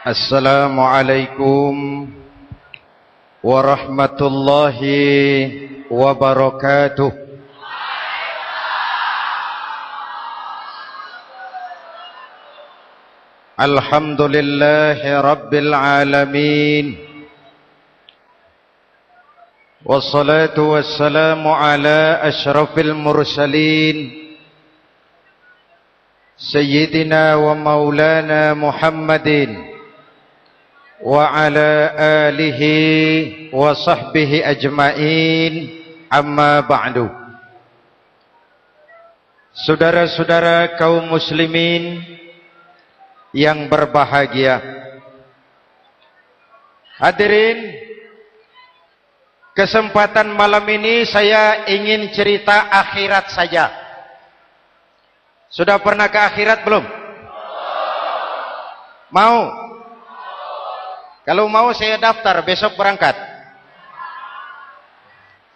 Assalamualaikum warahmatullahi wabarakatuh. Alhamdulillahi rabbil alamin. Wassalatu wassalamu ala asyrafil mursalin Sayyidina wa maulana Muhammadin wa ala alihi wa sahbihi ajma'in, amma ba'du. Saudara-saudara kaum muslimin yang berbahagia, hadirin, kesempatan malam ini saya ingin cerita akhirat saja. Sudah pernah ke akhirat belum? Mau? Kalau mau saya daftar, besok berangkat.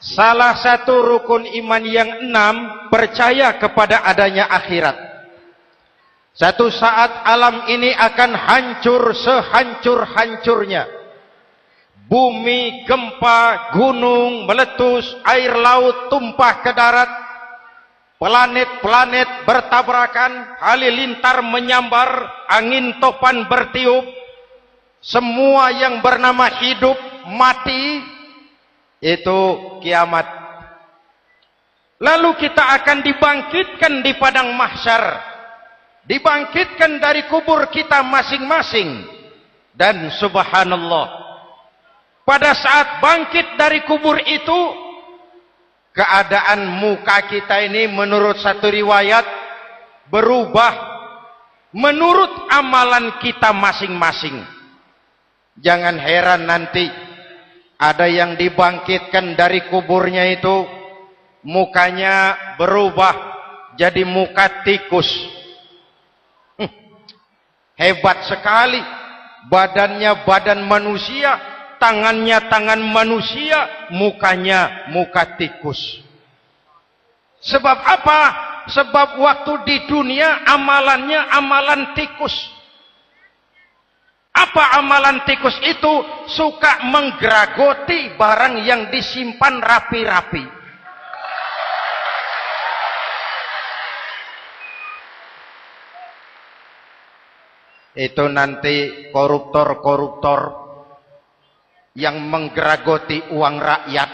Salah satu rukun iman yang 6, percaya kepada adanya akhirat. Satu saat alam ini akan hancur sehancur-hancurnya. Bumi, gempa, gunung meletus, air laut tumpah ke darat. Planet-planet bertabrakan, halilintar menyambar, angin topan bertiup. Semua yang bernama hidup mati, itu kiamat. Lalu kita akan dibangkitkan di padang mahsyar, dibangkitkan dari kubur kita masing-masing. Dan subhanallah, pada saat bangkit dari kubur itu, keadaan muka kita ini menurut satu riwayat berubah menurut amalan kita masing-masing. Jangan heran nanti ada yang dibangkitkan dari kuburnya itu mukanya berubah jadi muka tikus. Hebat sekali. Badannya badan manusia, tangannya tangan manusia, mukanya muka tikus. Sebab apa? Sebab waktu di dunia amalannya amalan tikus. Apa amalan tikus itu? Suka menggeragoti barang yang disimpan rapi-rapi. Itu nanti koruptor-koruptor yang menggeragoti uang rakyat,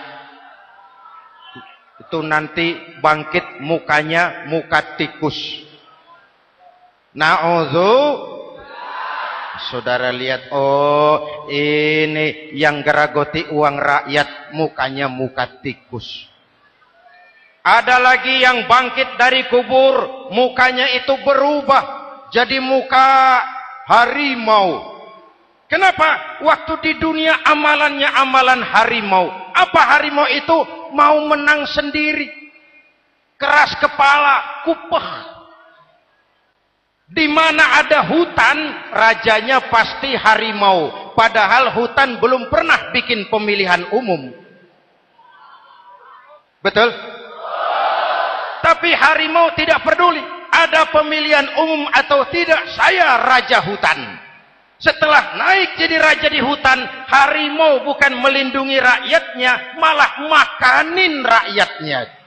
itu nanti bangkit mukanya muka tikus. Na'udzu. Saudara lihat, oh ini yang geragoti uang rakyat mukanya muka tikus. Ada lagi yang bangkit dari kubur, mukanya itu berubah jadi muka harimau. Kenapa? Waktu di dunia amalannya amalan harimau. Apa harimau itu? Mau menang sendiri, keras kepala, kupeh. Di mana ada hutan, rajanya pasti harimau. Padahal hutan belum pernah bikin pemilihan umum. Betul? Tapi harimau tidak peduli ada pemilihan umum atau tidak, saya raja hutan. Setelah naik jadi raja di hutan, harimau bukan melindungi rakyatnya, malah makanin rakyatnya.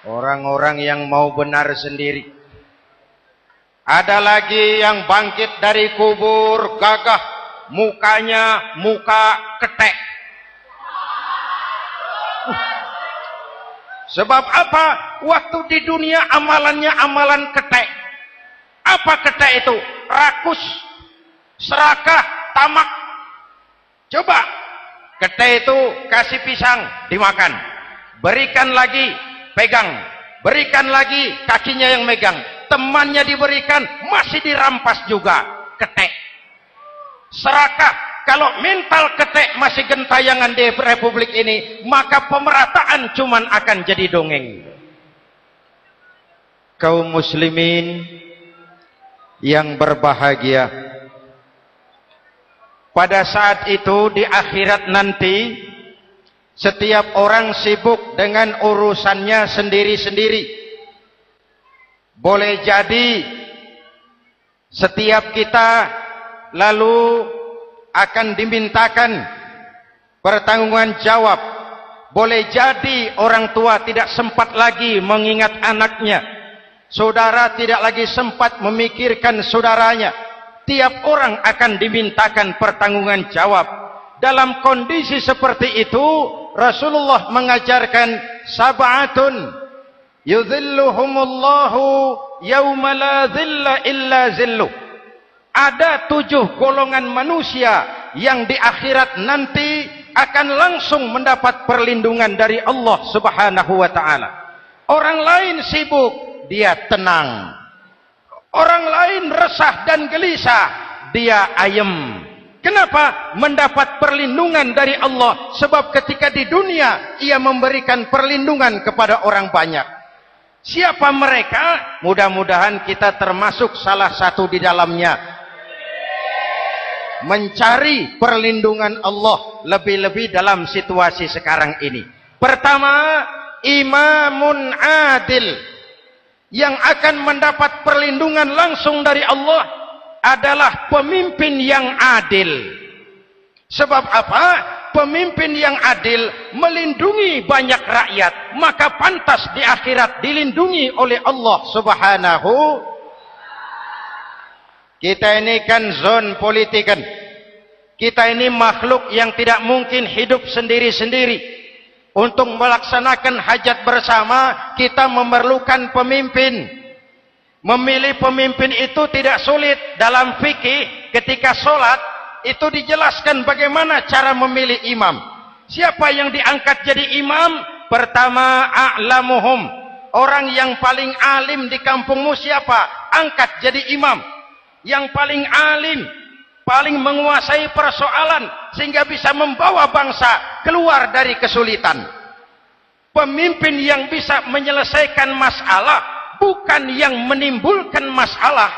Orang-orang yang mau benar sendiri. Ada lagi yang bangkit dari kubur gagah, mukanya muka ketek. Sebab apa? Waktu di dunia amalannya amalan ketek. Apa ketek itu? Rakus, serakah, tamak. Coba, ketek itu kasih pisang, dimakan. Berikan lagi, pegang. Berikan lagi, kakinya yang megang. Temannya diberikan, masih dirampas juga. Ketek. Serakah. Kalau mental ketek masih gentayangan di republik ini, maka pemerataan cuman akan jadi dongeng. Kaum muslimin yang berbahagia, pada saat itu di akhirat nanti, setiap orang sibuk dengan urusannya sendiri-sendiri. boleh jadi setiap kita lalu akan dimintakan pertanggungjawaban jawab. Boleh jadi orang tua tidak sempat lagi mengingat anaknya, saudara tidak lagi sempat memikirkan saudaranya. Tiap orang akan dimintakan pertanggungjawaban jawab. Dalam kondisi seperti itu, Rasulullah mengajarkan sab'atun yudhilluhumullahu yawma la dhilla illa zilluh. Ada 7 golongan manusia yang di akhirat nanti akan langsung mendapat perlindungan dari Allah Subhanahu wa taala. Orang lain sibuk, dia tenang. Orang lain resah dan gelisah, dia ayem. Kenapa? Mendapat perlindungan dari Allah. Sebab ketika di dunia ia memberikan perlindungan kepada orang banyak. Siapa mereka? Mudah-mudahan kita termasuk salah satu di dalamnya. Mencari perlindungan Allah lebih-lebih dalam situasi sekarang ini. Pertama, imamun adil. Yang akan mendapat perlindungan langsung dari Allah adalah pemimpin yang adil. Sebab apa? Pemimpin yang adil melindungi banyak rakyat, maka pantas di akhirat dilindungi oleh Allah Subhanahu. Kita ini kan zon politikan. Kita ini makhluk yang tidak mungkin hidup sendiri-sendiri. Untuk melaksanakan hajat bersama, kita memerlukan pemimpin. Memilih pemimpin itu tidak sulit. Dalam fikih, ketika sholat, itu dijelaskan bagaimana cara memilih imam. Siapa yang diangkat jadi imam? Pertama, a'lamuhum. Orang yang paling alim di kampungmu siapa? Angkat jadi imam. Yang paling alim, paling menguasai persoalan sehingga bisa membawa bangsa keluar dari kesulitan. Pemimpin yang bisa menyelesaikan masalah, bukan yang menimbulkan masalah.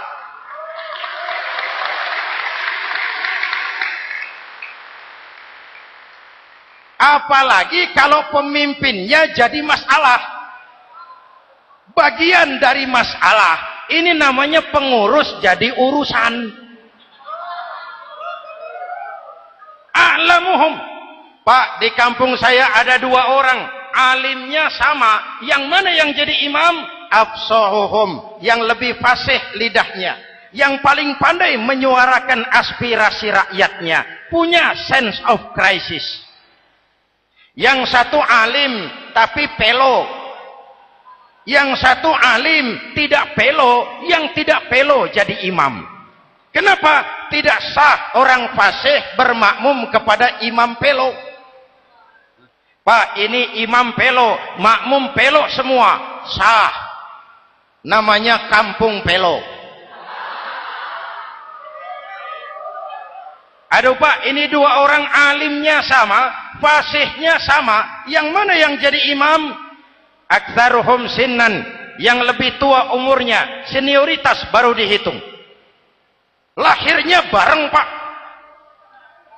Apalagi kalau pemimpinnya jadi masalah, bagian dari masalah. Ini namanya pengurus jadi urusan. A'lamuhum. Pak, di kampung saya ada 2 orang, alimnya sama. Yang mana yang jadi imam? Afsahuhum, yang lebih fasih lidahnya, yang paling pandai menyuarakan aspirasi rakyatnya, punya sense of crisis. Yang satu alim tapi pelo. Yang satu alim tidak pelo, yang tidak pelo jadi imam. Kenapa? Tidak sah orang fasih bermakmum kepada imam pelo. Pak, ini imam pelo, makmum pelo semua. Sah. Namanya kampung pelo. Aduh Pak, ini 2 orang alimnya sama, fasihnya sama. Yang mana yang jadi imam? Aktsaruhum sinnan, yang lebih tua umurnya, senioritas baru dihitung. Lahirnya bareng Pak.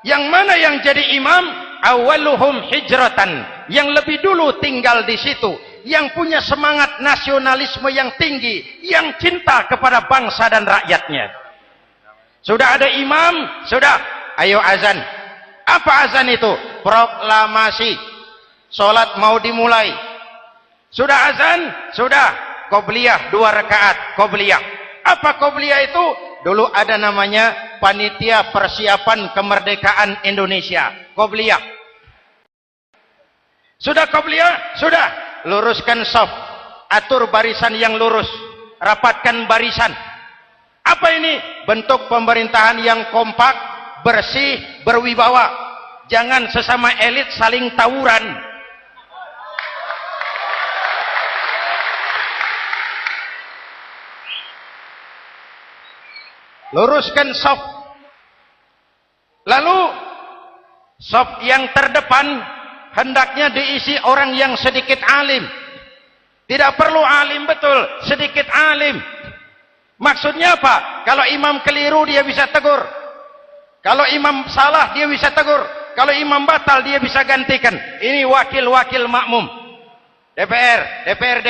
Yang mana yang jadi imam? Awaluhum hijratan, yang lebih dulu tinggal di situ, yang punya semangat nasionalisme yang tinggi, yang cinta kepada bangsa dan rakyatnya. Sudah ada imam, sudah, ayo azan. Apa azan itu? Proklamasi. Salat mau dimulai. Sudah azan? Sudah. Qobliyah 2 rakaat. Qobliyah. Apa qobliyah itu? Dulu ada namanya Panitia Persiapan Kemerdekaan Indonesia. Qobliyah. Sudah qobliyah? Sudah. Luruskan shaf. Atur barisan yang lurus. Rapatkan barisan. Apa ini? Bentuk pemerintahan yang kompak, bersih, berwibawa. Jangan sesama elit saling tawuran. Luruskan shaf. Lalu shaf yang terdepan hendaknya diisi orang yang sedikit alim. Tidak perlu alim betul, sedikit alim. Maksudnya apa? Kalau imam keliru dia bisa tegur. Kalau imam salah dia bisa tegur. Kalau imam batal dia bisa gantikan. Ini wakil-wakil makmum. DPR, DPRD.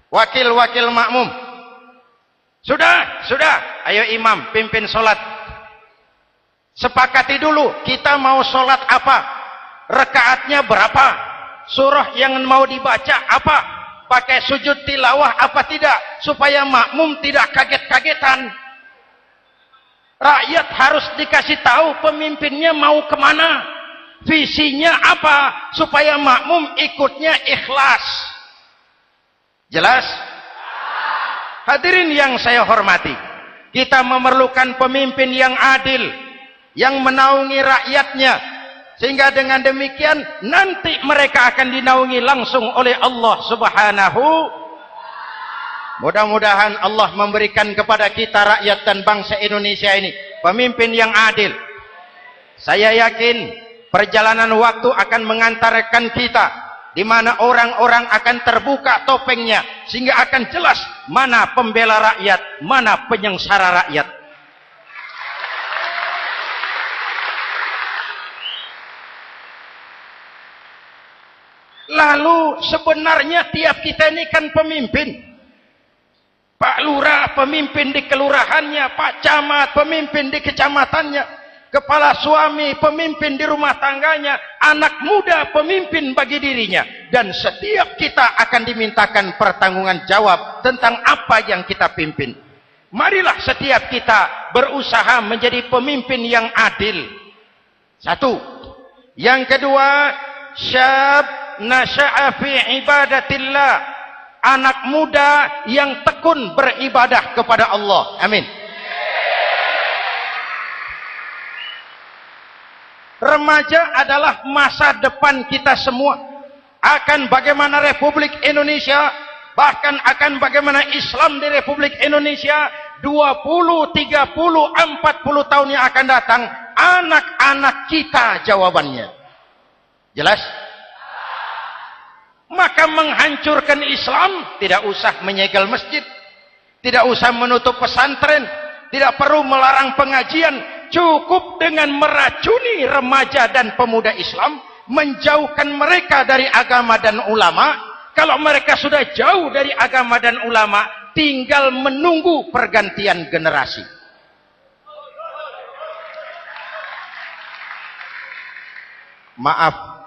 Wakil-wakil makmum. Sudah. Ayo imam, pimpin sholat. Sepakati dulu, kita mau sholat apa? Rakaatnya berapa? Surah yang mau dibaca apa? Pakai sujud tilawah apa tidak? Supaya makmum tidak kaget-kagetan. Rakyat harus dikasih tahu pemimpinnya mau kemana. Visinya apa? Supaya makmum ikutnya ikhlas. Jelas? Hadirin yang saya hormati, kita memerlukan pemimpin yang adil, yang menaungi rakyatnya, sehingga dengan demikian nanti mereka akan dinaungi langsung oleh Allah Subhanahu. Mudah-mudahan Allah memberikan kepada kita rakyat dan bangsa Indonesia ini pemimpin yang adil. Saya yakin perjalanan waktu akan mengantarkan kita di mana orang-orang akan terbuka topengnya, sehingga akan jelas mana pembela rakyat, mana penyengsara rakyat. Lalu sebenarnya tiap kita ini kan pemimpin. Pak Lurah pemimpin di kelurahannya, Pak Camat pemimpin di kecamatannya, kepala suami pemimpin di rumah tangganya, anak muda pemimpin bagi dirinya, dan setiap kita akan dimintakan pertanggungan jawab tentang apa yang kita pimpin. Marilah setiap kita berusaha menjadi pemimpin yang adil. Satu. Yang kedua, syab nasya'a fi ibadatillah, anak muda yang tekun beribadah kepada Allah. Amin. Remaja adalah masa depan kita semua. Akan bagaimana Republik Indonesia, bahkan akan bagaimana Islam di Republik Indonesia 20, 30, 40 tahun yang akan datang, anak-anak kita jawabannya. Jelas? Maka menghancurkan Islam tidak usah menyegel masjid, tidak usah menutup pesantren, tidak perlu melarang pengajian. Cukup dengan meracuni remaja dan pemuda Islam, menjauhkan mereka dari agama dan ulama. Kalau mereka sudah jauh dari agama dan ulama, tinggal menunggu pergantian generasi. Maaf,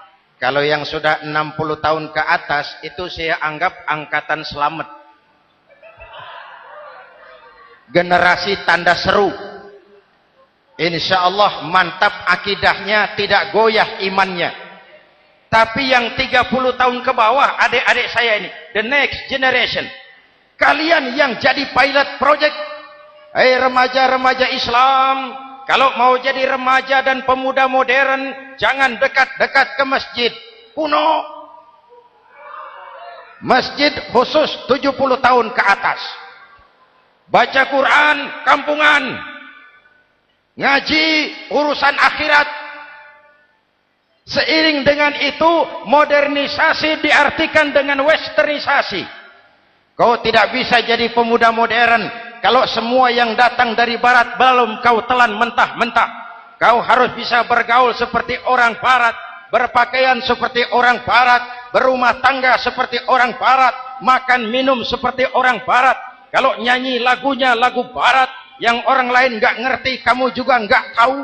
kalau yang sudah 60 tahun ke atas, itu saya anggap angkatan selamat. Generasi tanda seru. Insya Allah mantap akidahnya, tidak goyah imannya. Tapi yang 30 tahun ke bawah, adik-adik saya ini, the next generation, kalian yang jadi pilot project. Hei remaja-remaja Islam, kalau mau jadi remaja dan pemuda modern, jangan dekat-dekat ke masjid kuno. Masjid khusus 70 tahun ke atas. Baca Quran kampungan, ngaji urusan akhirat. Seiring dengan itu, modernisasi diartikan dengan westernisasi. Kau tidak bisa jadi pemuda modern kalau semua yang datang dari barat belum kau telan mentah-mentah. Kau harus bisa bergaul seperti orang barat, berpakaian seperti orang barat, berumah tangga seperti orang barat, makan minum seperti orang barat. Kalau nyanyi lagunya lagu barat yang orang lain nggak ngerti, kamu juga nggak tahu.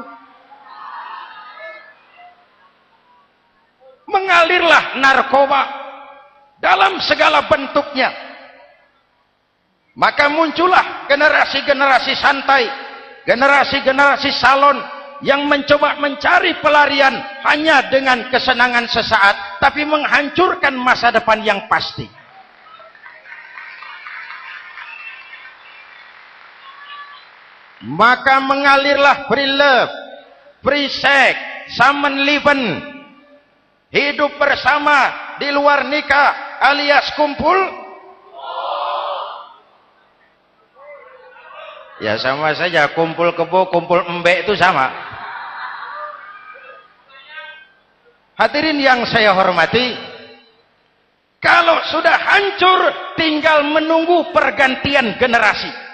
Mengalirlah narkoba dalam segala bentuknya. Maka muncullah generasi-generasi santai, generasi-generasi salon yang mencoba mencari pelarian hanya dengan kesenangan sesaat, tapi menghancurkan masa depan yang pasti. Maka mengalirlah free love, free sex, Samenleben, hidup bersama di luar nikah alias kumpul. Ya sama saja, kumpul kebo, kumpul embek itu sama. Hadirin yang saya hormati, kalau sudah hancur tinggal menunggu pergantian generasi.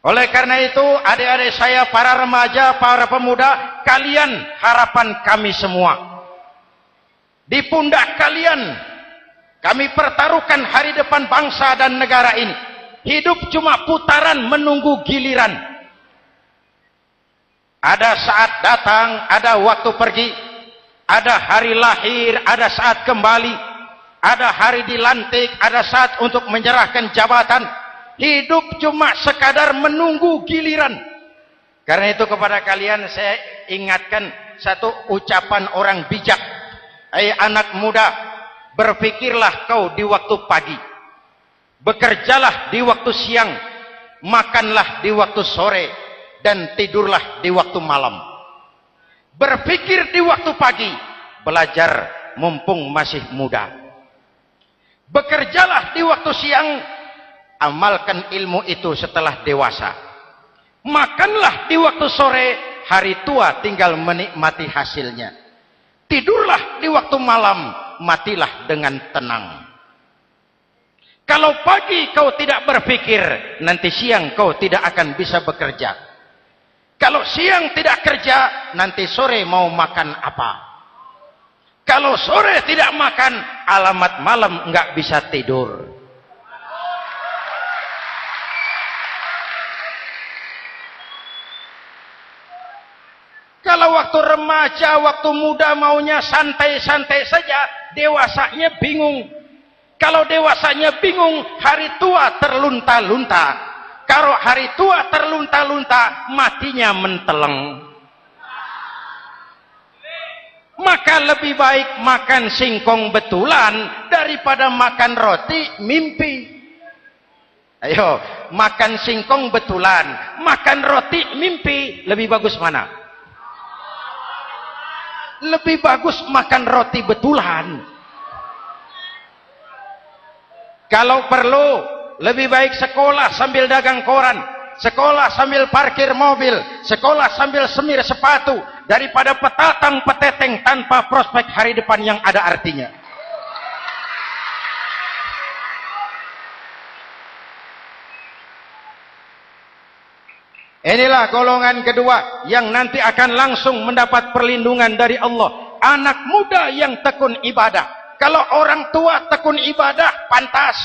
Oleh karena itu, adik-adik saya, para remaja, para pemuda, kalian harapan kami semua. Di pundak kalian Kami pertaruhkan hari depan bangsa dan negara ini. Hidup cuma putaran menunggu giliran. Ada saat datang, ada waktu pergi. Ada hari lahir, ada saat kembali. Ada hari dilantik, ada saat untuk menyerahkan jabatan. Hidup cuma sekadar menunggu giliran. Karena itu kepada kalian saya ingatkan satu ucapan orang bijak. Hai anak muda, berpikirlah kau di waktu pagi. Bekerjalah di waktu siang. Makanlah di waktu sore. Dan tidurlah di waktu malam. Berpikir di waktu pagi. Belajar mumpung masih muda. Bekerjalah di waktu siang. Amalkan ilmu itu setelah dewasa. Makanlah di waktu sore, hari tua tinggal menikmati hasilnya. Tidurlah di waktu malam, matilah dengan tenang. Kalau pagi kau tidak berpikir, nanti siang kau tidak akan bisa bekerja. Kalau siang tidak kerja, nanti sore mau makan apa? Kalau sore tidak makan, alamat malam nggak bisa tidur. Kalau waktu remaja, waktu muda maunya santai-santai saja, dewasanya bingung. Kalau dewasanya bingung, hari tua terlunta-lunta. Kalau hari tua terlunta-lunta, matinya menteleng. Maka lebih baik makan singkong betulan daripada makan roti mimpi. Ayo, makan singkong betulan, makan roti mimpi, lebih bagus mana? Lebih bagus makan roti betulan. Kalau perlu, lebih baik sekolah sambil dagang koran, sekolah sambil parkir mobil, sekolah sambil semir sepatu, daripada petatang peteteng tanpa prospek hari depan yang ada artinya. Inilah golongan kedua yang nanti akan langsung mendapat perlindungan dari Allah. Anak muda yang tekun ibadah. Kalau orang tua tekun ibadah, pantas.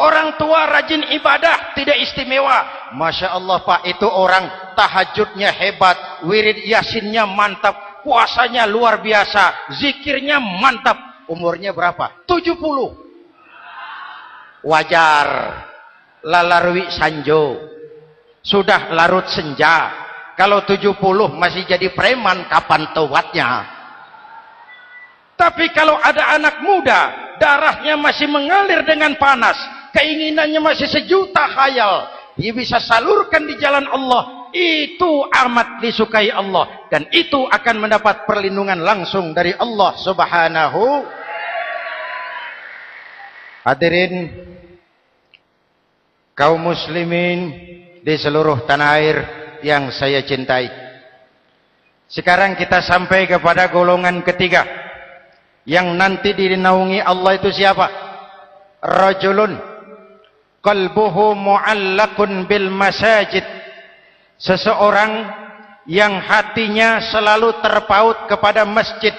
Orang tua rajin ibadah, tidak istimewa. Masya Allah Pak, itu orang tahajudnya hebat, wirid yasinnya mantap, puasanya luar biasa, zikirnya mantap. Umurnya berapa? 70. Wajar. Lalarwi sanjo. Sudah larut senja. Kalau 70 masih jadi preman, kapan tobatnya? Tapi kalau ada anak muda, darahnya masih mengalir dengan panas, keinginannya masih sejuta khayal, dia bisa salurkan di jalan Allah, itu amat disukai Allah, dan itu akan mendapat perlindungan langsung dari Allah Subhanahu. Hadirin kaum muslimin di seluruh tanah air yang saya cintai. Sekarang kita sampai kepada golongan ketiga yang nanti dinaungi Allah. Itu siapa? Rajulun qalbuhu mu'allaqun bil masajid. Seseorang yang hatinya selalu terpaut kepada masjid.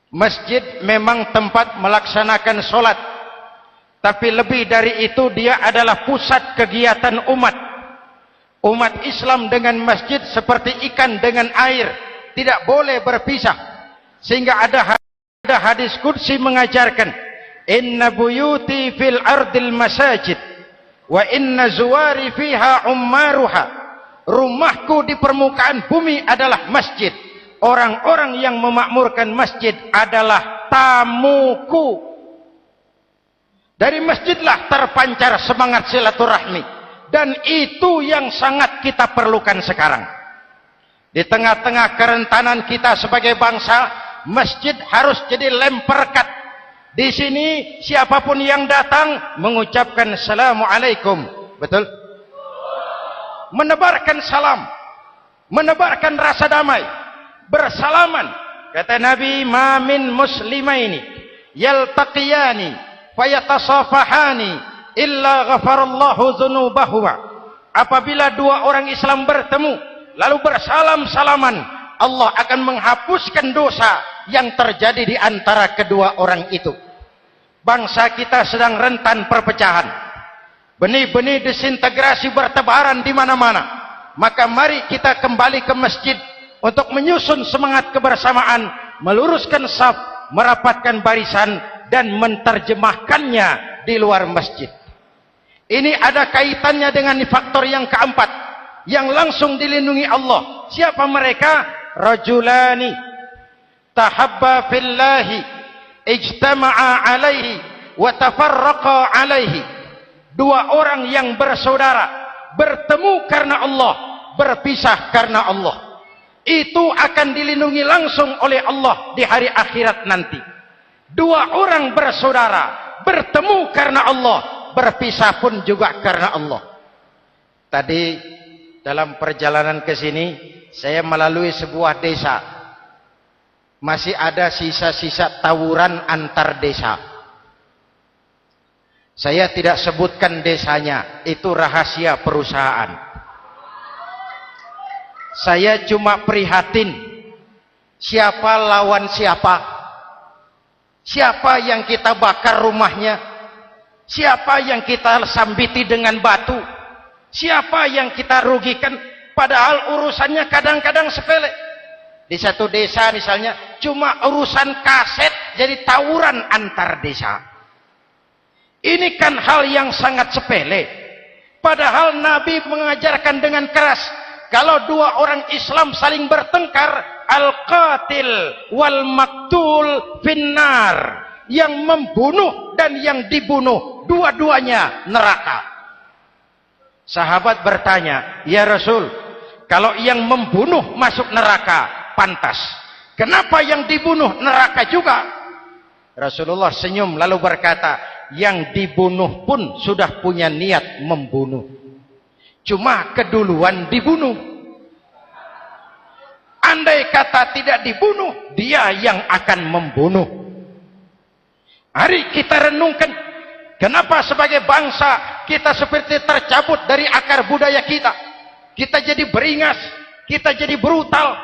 Masjid memang tempat melaksanakan sholat, tapi lebih dari itu dia adalah pusat kegiatan umat. Umat Islam dengan masjid seperti ikan dengan air, tidak boleh berpisah. Sehingga ada hadis qudsi mengajarkan, inna buyuti fil ardil masajid wa inna zuwari fiha ummaruha. Rumahku di permukaan bumi adalah masjid. Orang-orang yang memakmurkan masjid adalah tamuku. Dari masjidlah terpancar semangat silaturahmi. Dan itu yang sangat kita perlukan sekarang. Di tengah-tengah kerentanan kita sebagai bangsa, masjid harus jadi lem perekat. Di sini siapapun yang datang mengucapkan Assalamualaikum. Betul? Menebarkan salam. Menebarkan rasa damai. Bersalaman. Kata Nabi, ma min muslimaini yaltaqiyani fayatasafahani illa ghafarallahu dzunubahuma. Apabila dua orang Islam bertemu lalu bersalam-salaman, Allah akan menghapuskan dosa yang terjadi di antara kedua orang itu. Bangsa kita sedang rentan perpecahan. Benih-benih disintegrasi bertebaran di mana-mana. Maka mari kita kembali ke masjid untuk menyusun semangat kebersamaan, meluruskan saf, merapatkan barisan, dan menerjemahkannya di luar masjid. Ini ada kaitannya dengan faktor yang keempat, yang langsung dilindungi Allah. Siapa mereka? Rajulani tahabba fillahi ijtama'a alaihi wa tafarraqa alaihi. Dua orang yang bersaudara, bertemu karena Allah, berpisah karena Allah. Itu akan dilindungi langsung oleh Allah di hari akhirat nanti. Dua orang bersaudara, bertemu karena Allah, berpisah pun juga karena Allah. Tadi dalam perjalanan ke sini, saya melalui sebuah desa. Masih ada sisa-sisa tawuran antar desa. Saya tidak sebutkan desanya, itu rahasia perusahaan. Saya cuma prihatin, siapa lawan siapa? Siapa yang kita bakar rumahnya? Siapa yang kita sambiti dengan batu? Siapa yang kita rugikan? Padahal urusannya kadang-kadang sepele. Di satu desa misalnya, cuma urusan kaset jadi tawuran antar desa. Ini kan hal yang sangat sepele. Padahal Nabi mengajarkan dengan keras, kalau dua orang Islam saling bertengkar, al-qatil wal maktul finnar. Yang membunuh dan yang dibunuh, dua-duanya neraka. Sahabat bertanya, ya Rasul, kalau yang membunuh masuk neraka, pantas. Kenapa yang dibunuh neraka juga? Rasulullah senyum lalu berkata, yang dibunuh pun sudah punya niat membunuh. Cuma keduluan dibunuh. Andai kata tidak dibunuh, dia yang akan membunuh. Mari kita renungkan, kenapa sebagai bangsa kita seperti tercabut dari akar budaya kita. Kita jadi beringas, kita jadi brutal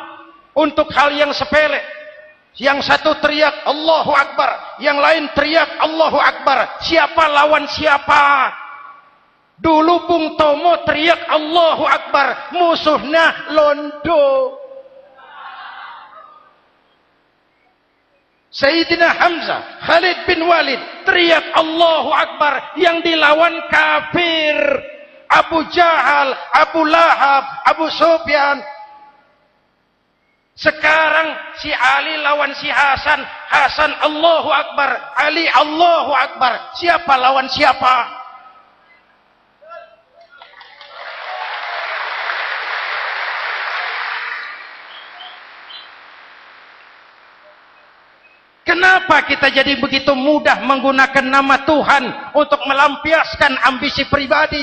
untuk hal yang sepele. Yang satu teriak Allahu Akbar, yang lain teriak Allahu Akbar. Siapa lawan siapa? Dulu Bung Tomo teriak Allahu Akbar, musuhnya londo. Sayyidina Hamzah, Khalid bin Walid teriak Allahu Akbar, yang dilawan kafir. Abu Jahal, Abu Lahab, Abu Sufyan. Sekarang si Ali lawan si Hasan, Hasan Allahu Akbar, Ali Allahu Akbar. Siapa lawan siapa? Kenapa kita jadi begitu mudah menggunakan nama Tuhan untuk melampiaskan ambisi pribadi?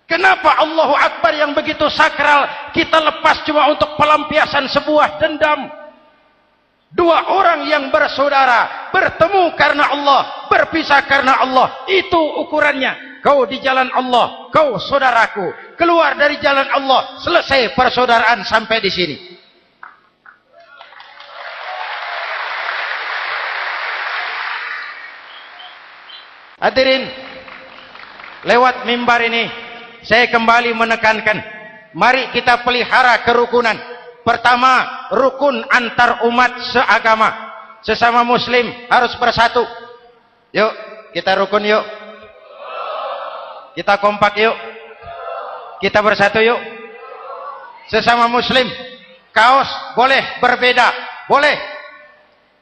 Kenapa Allahu Akbar yang begitu sakral kita lepas cuma untuk pelampiasan sebuah dendam? Dua orang yang bersaudara, bertemu karena Allah, berpisah karena Allah. Itu ukurannya. Kau di jalan Allah, kau saudaraku. Keluar dari jalan Allah, selesai persaudaraan sampai di sini. Hadirin, lewat mimbar ini saya kembali menekankan, mari kita pelihara kerukunan. Pertama, rukun antar umat seagama. Sesama muslim harus bersatu. Yuk, kita rukun yuk. Kita kompak yuk. Kita bersatu yuk. Sesama muslim, kaos boleh berbeda, boleh.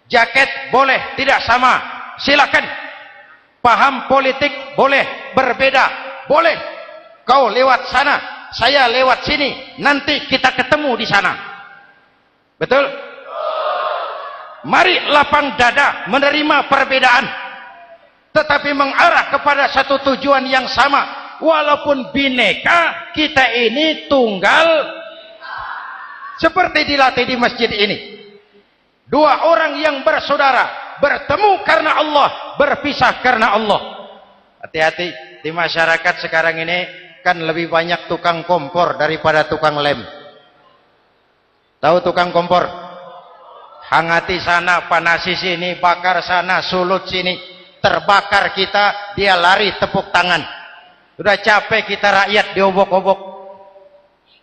Jaket boleh tidak sama, silakan. Paham politik boleh berbeda, boleh. Kau lewat sana, saya lewat sini, nanti kita ketemu di sana. Betul? Mari lapang dada menerima perbedaan, tetapi mengarah kepada satu tujuan yang sama. Walaupun bineka, kita ini tunggal. Seperti dilatih di masjid ini. Dua orang yang bersaudara, bertemu karena Allah, berpisah karena Allah. Hati-hati, di masyarakat sekarang ini kan lebih banyak tukang kompor daripada tukang lem. Tahu tukang kompor? hangati sana, panasi sini, bakar sana, sulut sini, terbakar kita, dia lari tepuk tangan. Udah capek kita rakyat diobok-obok,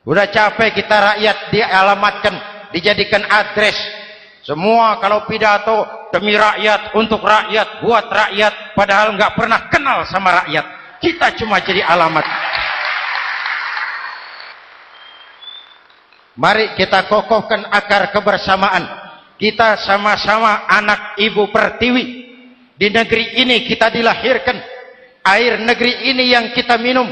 udah capek kita rakyat dialamatkan, dijadikan address. Semua kalau pidato demi rakyat, untuk rakyat, buat rakyat, padahal nggak pernah kenal sama rakyat. Kita cuma jadi alamat. Mari kita kokohkan akar kebersamaan. Kita sama-sama anak Ibu Pertiwi. Di negeri ini kita dilahirkan. Air negeri ini yang kita minum,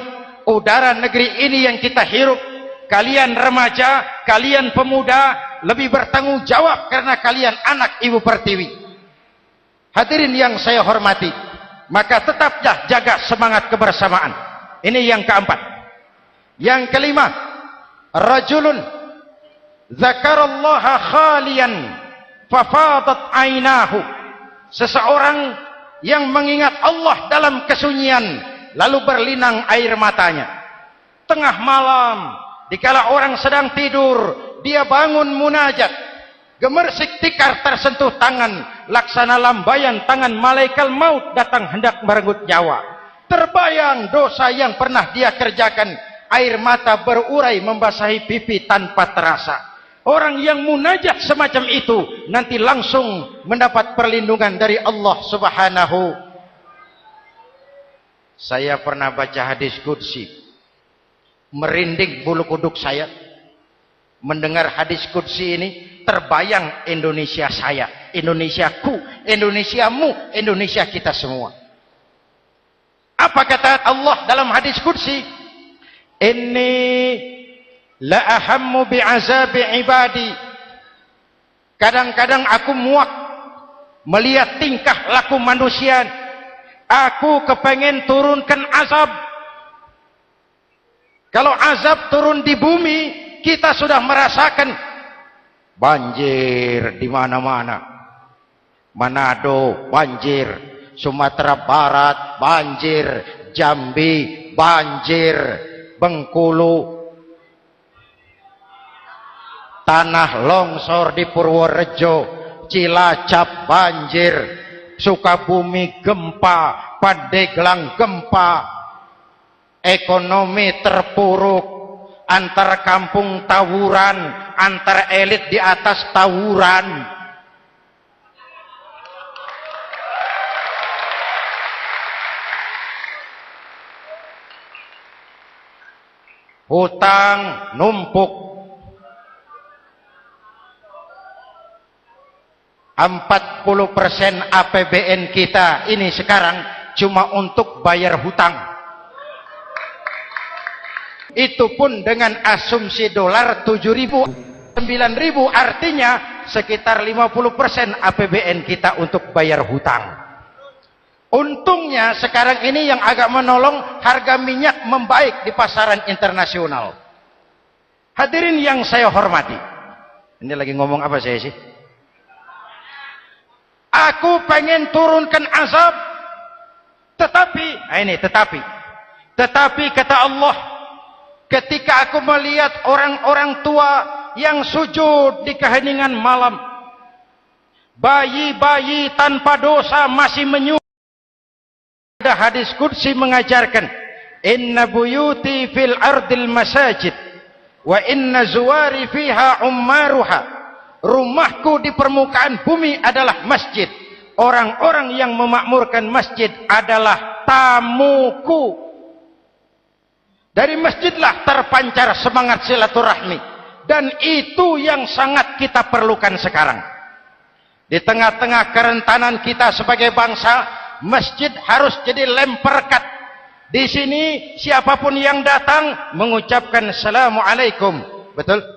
udara negeri ini yang kita hirup. Kalian remaja, kalian pemuda lebih bertanggung jawab karena kalian anak Ibu Pertiwi. Hadirin yang saya hormati, maka tetaplah jaga semangat kebersamaan. Ini yang keempat. Yang kelima, rajulun zakarallaha khalian fafadat ainahu. Seseorang yang mengingat Allah dalam kesunyian lalu berlinang air matanya. Tengah malam, dikala orang sedang tidur, dia bangun munajat, gemersik tikar tersentuh tangan, laksana lambayan tangan malaikat maut datang hendak merenggut nyawa. Terbayang dosa yang pernah dia kerjakan, air mata berurai membasahi pipi tanpa terasa. Orang yang munajat semacam itu nanti langsung mendapat perlindungan dari Allah Subhanahu. Saya pernah baca hadis qudsi, merinding bulu kuduk saya mendengar hadis qudsi ini. Terbayang Indonesia saya, Indonesiaku, Indonesiamu, Indonesia kita semua. Apa kata Allah dalam hadis qudsi? Inni la ahammu bi'azabi ibadi. Kadang-kadang aku muak melihat tingkah laku manusia. Aku kepengen turunkan azab. Kalau azab turun di bumi, kita sudah merasakan banjir di mana-mana. Manado banjir, Sumatera Barat banjir, Jambi banjir, Bengkulu, tanah longsor di Purworejo, Cilacap banjir, Sukabumi gempa, Pandeglang gempa, ekonomi terpuruk, antar kampung tawuran, antar elit di atas tawuran. Hutang numpuk. 40% APBN kita ini sekarang cuma untuk bayar hutang. Itu pun dengan asumsi dolar 7.000, 9.000, artinya sekitar 50% APBN kita untuk bayar hutang. Untungnya sekarang ini yang agak menolong, harga minyak membaik di pasaran internasional. Hadirin yang saya hormati, ini lagi ngomong apa saya sih? Aku pengen turunkan azab, tetapi kata Allah, ketika aku melihat orang-orang tua yang sujud di keheningan malam, bayi-bayi tanpa dosa masih menyujud. Ada hadis qudsi mengajarkan, inna buyuti fil ardil masajid wa inna zuwari fiha ummaruha. Rumahku di permukaan bumi adalah masjid. Orang-orang yang memakmurkan masjid adalah tamuku. Dari masjidlah terpancar semangat silaturahmi. Dan itu yang sangat kita perlukan sekarang. Di tengah-tengah kerentanan kita sebagai bangsa, masjid harus jadi lem perekat. Di sini siapapun yang datang mengucapkan assalamualaikum. Betul?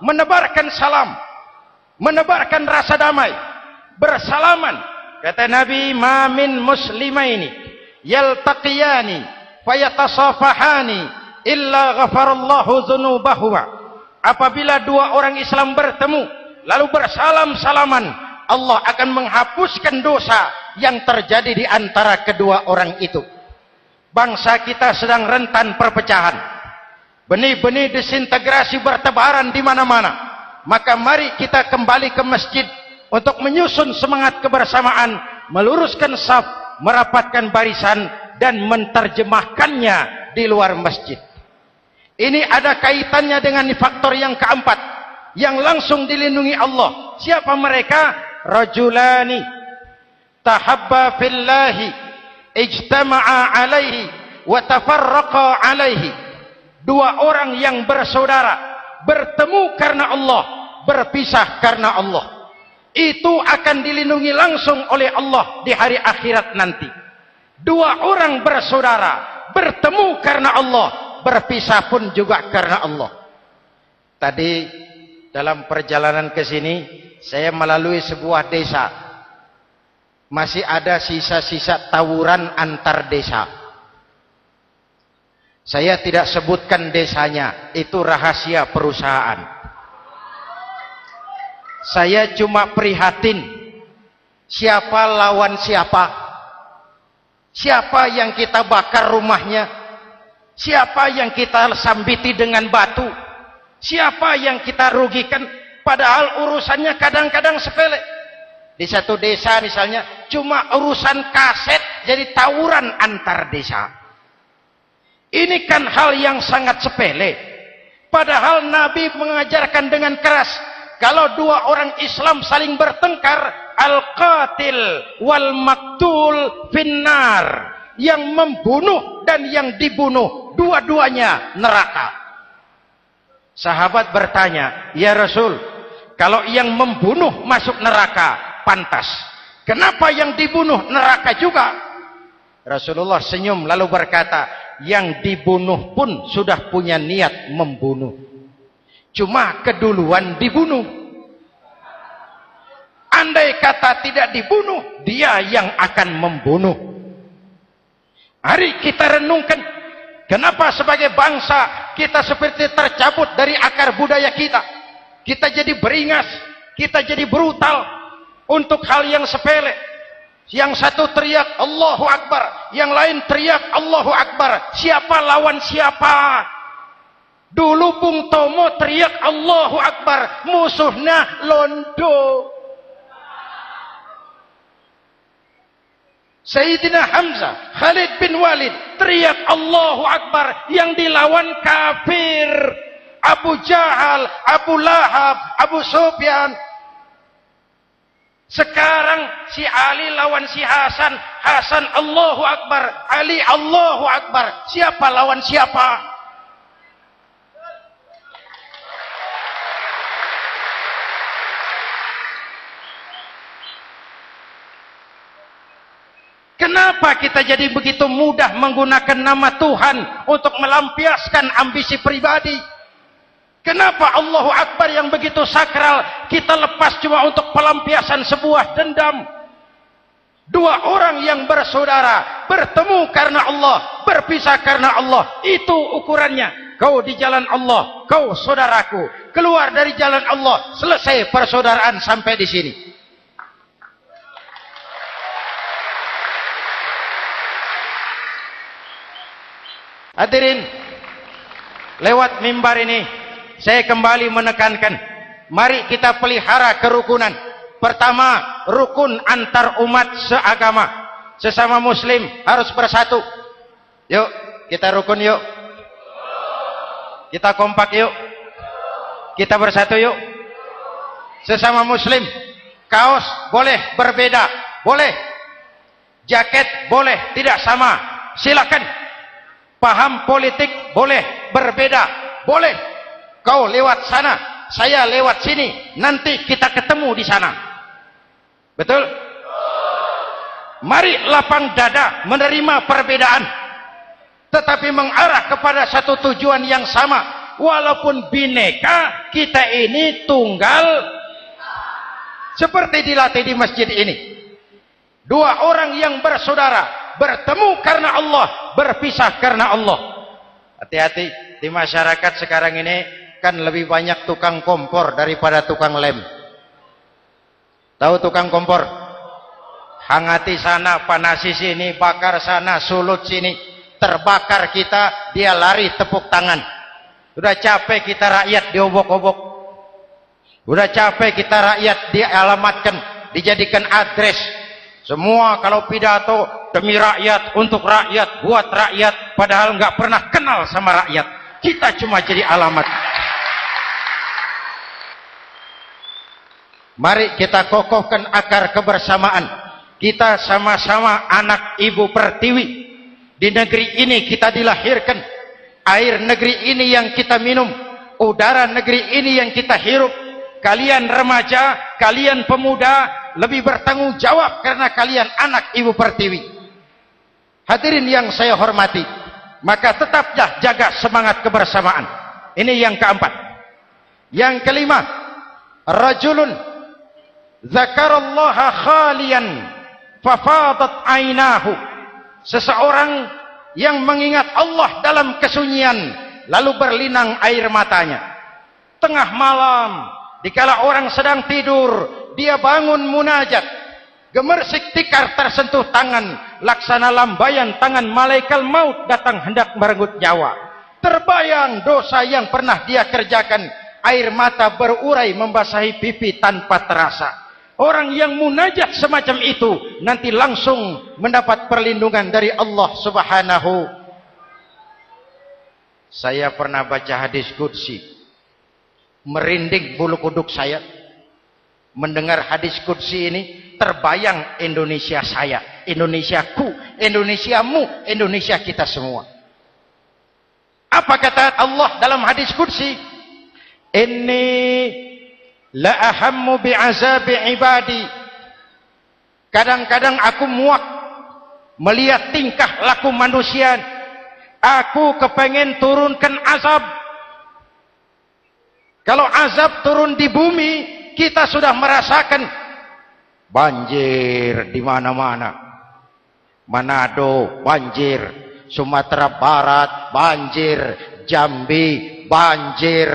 Menebarkan salam, menebarkan rasa damai, bersalaman. Kata Nabi, ma min muslimaini yaltaqiyani fayatasafahani illa ghafarallahu dzunubahuma. Apabila dua orang Islam bertemu lalu bersalam-salaman, Allah akan menghapuskan dosa yang terjadi di antara kedua orang itu. Bangsa kita sedang rentan perpecahan. Benih-benih disintegrasi bertebaran di mana-mana. Maka mari kita kembali ke masjid untuk menyusun semangat kebersamaan, meluruskan saf, merapatkan barisan, dan menerjemahkannya di luar masjid. Ini ada kaitannya dengan faktor yang keempat, yang langsung dilindungi Allah. Siapa mereka? Rajulani tahabba fillahi ijtama'a alaihi wa tafarraqa alaihi. Dua orang yang bersaudara, bertemu karena Allah, berpisah karena Allah. Itu akan dilindungi langsung oleh Allah di hari akhirat nanti. Dua orang bersaudara, bertemu karena Allah, berpisah pun juga karena Allah. Tadi dalam perjalanan ke sini, saya melalui sebuah desa. Masih ada sisa-sisa tawuran antar desa. Saya tidak sebutkan desanya, itu rahasia perusahaan. Saya cuma prihatin, siapa lawan siapa, siapa yang kita bakar rumahnya, siapa yang kita sambiti dengan batu, siapa yang kita rugikan, padahal urusannya kadang-kadang sepele. Di satu desa misalnya, cuma urusan kaset jadi tawuran antar desa. Ini kan hal yang sangat sepele. Padahal Nabi mengajarkan dengan keras, kalau dua orang Islam saling bertengkar, al-qatil wal maktul finnar. Yang membunuh dan yang dibunuh, dua-duanya neraka. Sahabat bertanya, ya Rasul, kalau yang membunuh masuk neraka, pantas. Kenapa yang dibunuh neraka juga? Rasulullah senyum lalu berkata, yang dibunuh pun sudah punya niat membunuh. Cuma keduluan dibunuh. Andai kata tidak dibunuh, dia yang akan membunuh. Mari kita renungkan, kenapa sebagai bangsa kita seperti tercabut dari akar budaya kita. Kita jadi beringas, kita jadi brutal untuk hal yang sepele. Yang satu teriak Allahu Akbar, yang lain teriak Allahu Akbar. Siapa lawan siapa? Dulu Bung Tomo teriak Allahu Akbar, musuhnya londo. Sayyidina Hamzah, Khalid bin Walid teriak Allahu Akbar, yang dilawan kafir. Abu Jahal, Abu Lahab, Abu Sufyan. Sekarang si Ali lawan si Hasan, Hasan Allahu Akbar, Ali Allahu Akbar. Siapa lawan siapa? Kenapa kita jadi begitu mudah menggunakan nama Tuhan untuk melampiaskan ambisi pribadi? Kenapa Allahu Akbar yang begitu sakral kita lepas cuma untuk pelampiasan sebuah dendam? Dua orang yang bersaudara, bertemu karena Allah, berpisah karena Allah. Itu ukurannya. Kau di jalan Allah, kau saudaraku. Keluar dari jalan Allah, selesai persaudaraan sampai di sini. Hadirin, lewat mimbar ini saya kembali menekankan, mari kita pelihara kerukunan. Pertama, rukun antar umat seagama. Sesama muslim harus bersatu. Yuk, kita rukun yuk. Kita kompak yuk. Kita bersatu yuk. Sesama muslim, kaos boleh berbeda, boleh. Jaket boleh tidak sama, silakan. Paham politik boleh berbeda, boleh. Kau lewat sana, saya lewat sini, nanti kita ketemu di sana. Betul? Mari lapang dada menerima perbedaan, tetapi mengarah kepada satu tujuan yang sama. Walaupun bineka, kita ini tunggal. Seperti dilatih di masjid ini. Dua orang yang bersaudara, bertemu karena Allah, berpisah karena Allah. Hati-hati, di masyarakat sekarang ini kan lebih banyak tukang kompor daripada tukang lem. Tahu tukang kompor? Hangati sana, panasi sini, bakar sana, sulut sini. Terbakar kita, dia lari tepuk tangan. Sudah capek kita rakyat diobok-obok. Udah capek kita rakyat dialamatkan, dijadikan address. Semua kalau pidato demi rakyat, untuk rakyat, buat rakyat, padahal nggak pernah kenal sama rakyat. Kita cuma jadi alamat. Mari kita kokohkan akar kebersamaan. Kita sama-sama anak Ibu Pertiwi. Di negeri ini kita dilahirkan. Air negeri ini yang kita minum, udara negeri ini yang kita hirup. Kalian remaja, kalian pemuda lebih bertanggung jawab karena kalian anak Ibu Pertiwi. Hadirin yang saya hormati, maka tetaplah jaga semangat kebersamaan. Ini yang keempat. Yang kelima, rajulun zakarallaha khalian fafadat ainahu. Seseorang yang mengingat Allah dalam kesunyian lalu berlinang air matanya. Tengah malam, dikala orang sedang tidur, dia bangun munajat. Gemersik tikar tersentuh tangan, laksana lambaian tangan malaikat maut datang hendak merenggut nyawa. Terbayang dosa yang pernah dia kerjakan, air mata berurai membasahi pipi tanpa terasa. Orang yang munajat semacam itu nanti langsung mendapat perlindungan dari Allah Subhanahu. Saya pernah baca hadis qudsi, merinding bulu kuduk saya mendengar hadis qudsi ini. Terbayang Indonesia saya, Indonesiaku, Indonesiamu, Indonesia kita semua. Apa kata Allah dalam hadis qudsi? Inni la ahammu bi'azabi ibadi. Kadang-kadang aku muak melihat tingkah laku manusia. Aku kepengen turunkan azab. Kalau azab turun di bumi, kita sudah merasakan banjir di mana-mana. Manado banjir, Sumatera Barat banjir, Jambi banjir,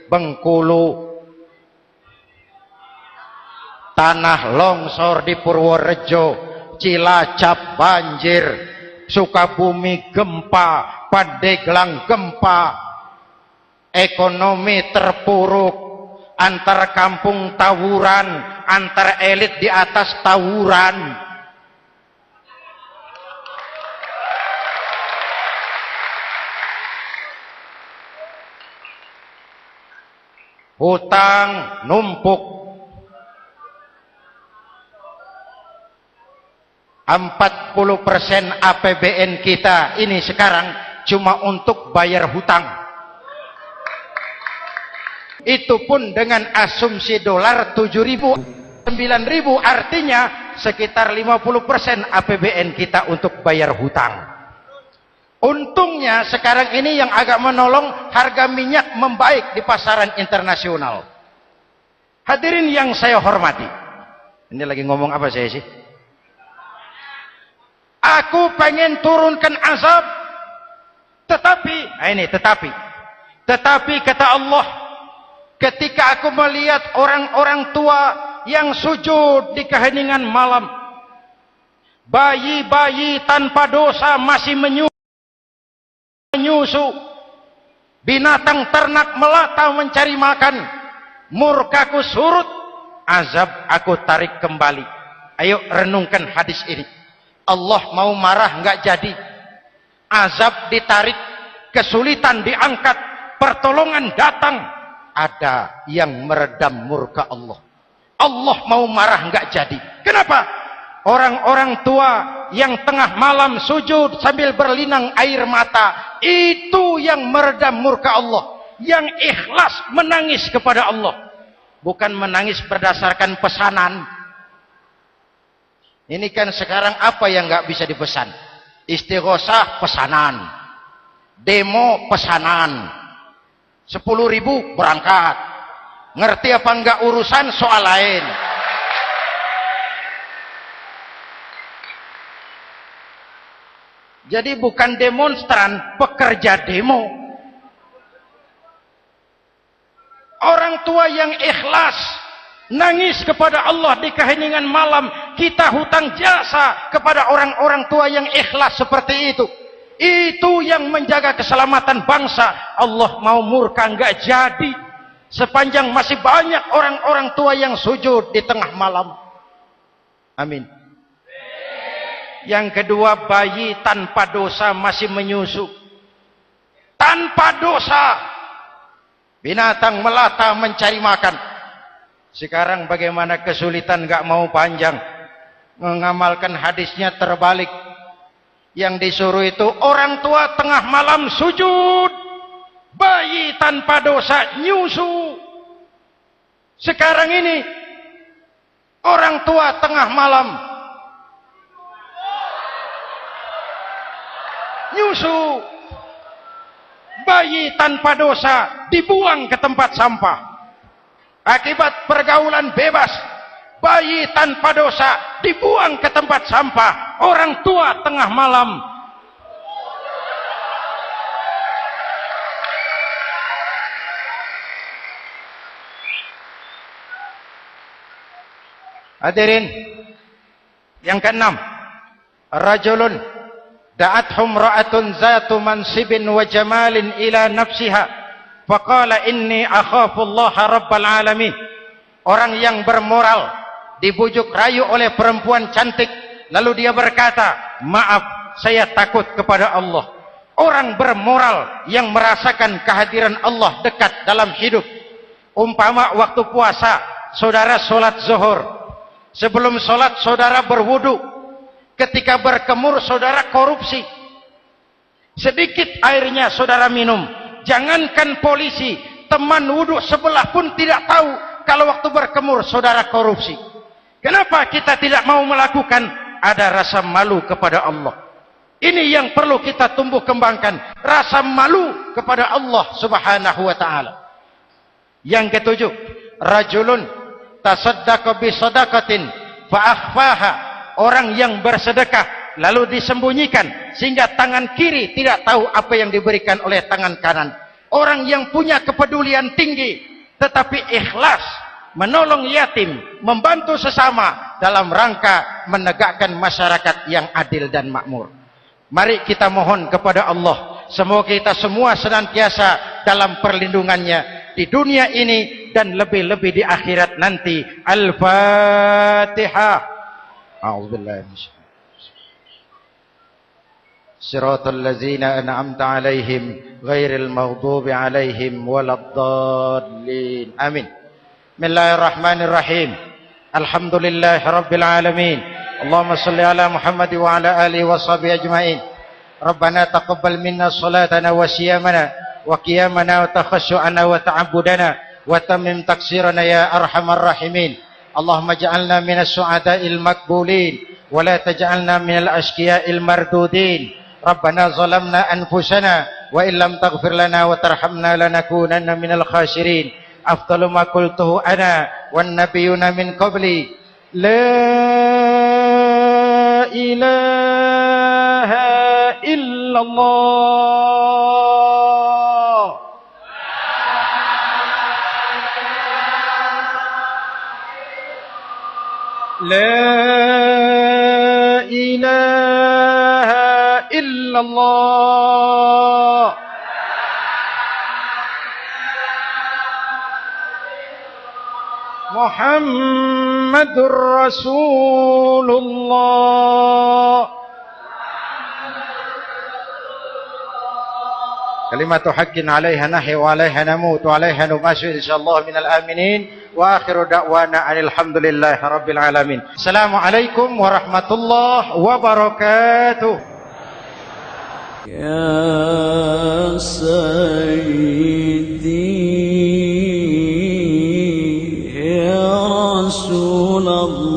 Bengkulu, tanah longsor di Purworejo, Cilacap banjir, Sukabumi gempa, Pandeglang gempa, ekonomi terpuruk, antar kampung tawuran, antar elit di atas tawuran. Hutang numpuk. 40% APBN kita ini sekarang cuma untuk bayar hutang. Itu pun dengan asumsi dolar 7.000, 9.000, artinya sekitar 50% APBN kita untuk bayar hutang. Untungnya sekarang ini yang agak menolong, harga minyak membaik di pasaran internasional. Hadirin yang saya hormati, ini lagi ngomong apa saya sih? Aku pengen turunkan azab, tetapi kata Allah, ketika aku melihat orang-orang tua yang sujud di keheningan malam, bayi-bayi tanpa dosa masih menyusu, binatang ternak melata mencari makan, murkaku surut, azab aku tarik kembali. Ayo renungkan hadis ini. Allah mau marah nggak jadi, azab ditarik, kesulitan diangkat, pertolongan datang, ada yang meredam murka Allah. Allah mau marah nggak jadi. Kenapa? Orang-orang tua yang tengah malam sujud sambil berlinang air mata, itu yang meredam murka Allah, yang ikhlas menangis kepada Allah, bukan menangis berdasarkan pesanan. Ini kan sekarang apa yang nggak bisa dipesan? Istighosah pesanan, demo pesanan, 10.000 berangkat. Ngerti apa enggak urusan soal lain. Jadi bukan demonstran, pekerja demo. Orang tua yang ikhlas nangis kepada Allah di keheningan malam, kita hutang jasa kepada orang-orang tua yang ikhlas seperti itu. Itu yang menjaga keselamatan bangsa. Allah mau murka nggak jadi. sepanjang masih banyak orang-orang tua yang sujud di tengah malam. Amin. Yang kedua, bayi tanpa dosa masih menyusu. Tanpa dosa. Binatang melata mencari makan. Sekarang bagaimana kesulitan, gak mau panjang. Mengamalkan hadisnya terbalik. Yang disuruh itu orang tua tengah malam sujud. Bayi tanpa dosa nyusu. Sekarang ini orang tua tengah malam nyusu. Bayi tanpa dosa dibuang ke tempat sampah. Akibat pergaulan bebas, bayi tanpa dosa dibuang ke tempat sampah. Orang tua tengah malam hadirin. Yang keenam, rajulun da'athum ra'atun zatu mansibin wa jamalin ila nafsiha faqala inni akhafu Allah rabbal alamin. Orang yang bermoral dibujuk rayu oleh perempuan cantik, lalu dia berkata, maaf, saya takut kepada Allah. Orang bermoral yang merasakan kehadiran Allah dekat dalam hidup. Umpama waktu puasa, saudara sholat zuhur. Sebelum sholat saudara berwudu. Ketika berkemur saudara korupsi. Sedikit airnya saudara minum. Jangankan polisi, teman wudu sebelah pun tidak tahu kalau waktu berkemur saudara korupsi. Kenapa kita tidak mau melakukan? Ada rasa malu kepada Allah. Ini yang perlu kita tumbuh kembangkan. Rasa malu kepada Allah subhanahu wa ta'ala. Yang ketujuh, rajulun tasaddaqa bi sadaqatin fa akhfaha. Orang yang bersedekah lalu disembunyikan sehingga tangan kiri tidak tahu apa yang diberikan oleh tangan kanan. Orang yang punya kepedulian tinggi tetapi ikhlas menolong yatim, membantu sesama dalam rangka menegakkan masyarakat yang adil dan makmur. Mari kita mohon kepada Allah, semoga kita semua senantiasa dalam perlindungannya di dunia ini dan lebih-lebih di akhirat nanti. Al-Fatihah. A'udzubillahi Siratal ladzina an'amta 'alaihim ghairil maghdubi 'alaihim waladdallin. Amin. Bismillahirrahmanirrahim. Alhamdulillahirabbil alamin. Allahumma shalli ala Muhammad wa ala alihi wa sahbihi ajmain. Rabbana taqabbal minna salatana wa siyamana wa qiyamana wa takhashu'ana wa ta'abbudana wa tammim taksirana ya arhamar rahimin. Allahumma ja'alna minas su'ada'il maqbulin wa la taj'alna minal ashqiya'il mardudin. Rabbana zalamna anfusana wa illam taghfir lana wa tarhamna lanakunanna minal khasirin. Afdalu ma qultuhu ana wan nabiyyuna min qabli la ilaha illallah. La ilaha illallah. Muhammadur Rasulullah. Kalimatu haqqin 'alaiha nahya wa 'alaiha namut wa 'alaiha numashu insyaallah minal aminin wa akhiru da'wana alhamdulillahi rabbil alamin. Assalamualaikum warahmatullahi wabarakatuh. Ya Sayyidi ya Rasulullah.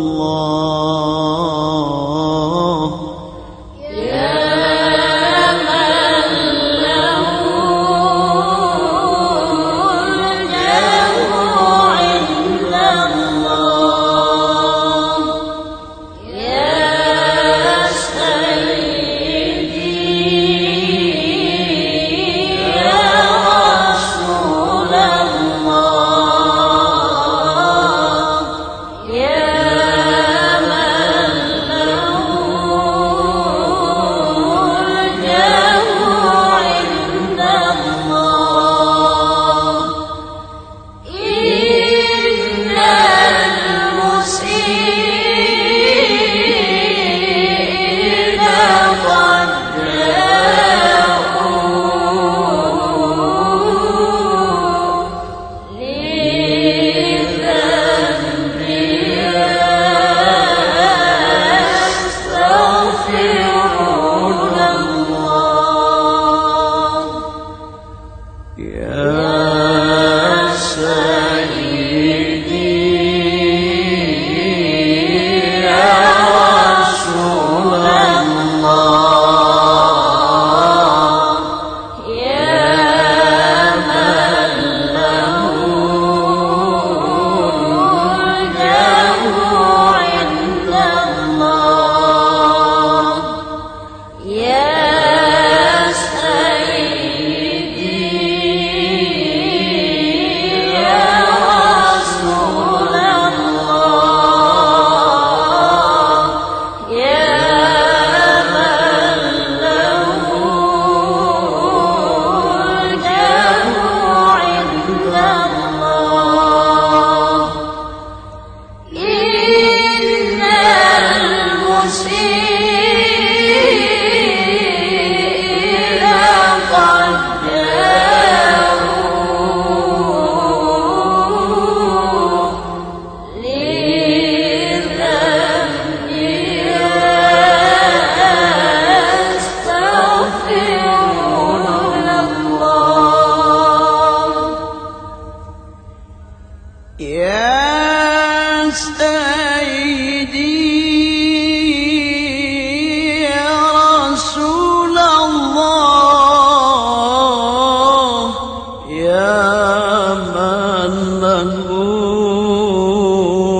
من له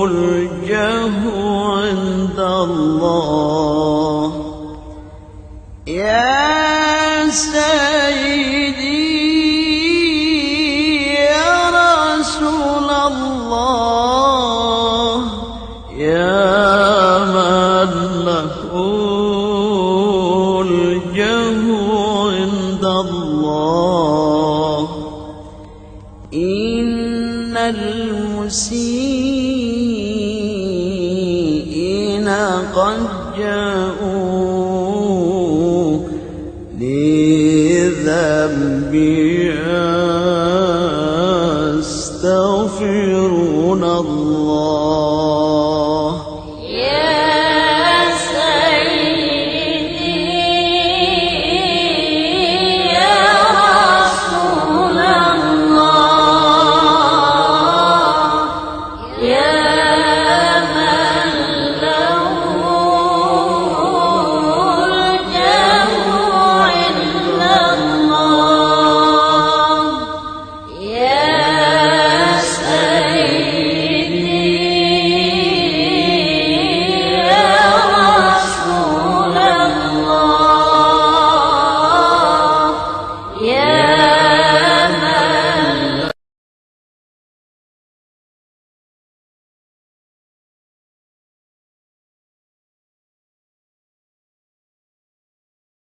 الجهر عند الله يا سيدي يا رسول الله يا من له الجهر عند الله إن المسيئين قد جاءوا لذنبي يستغفرون الله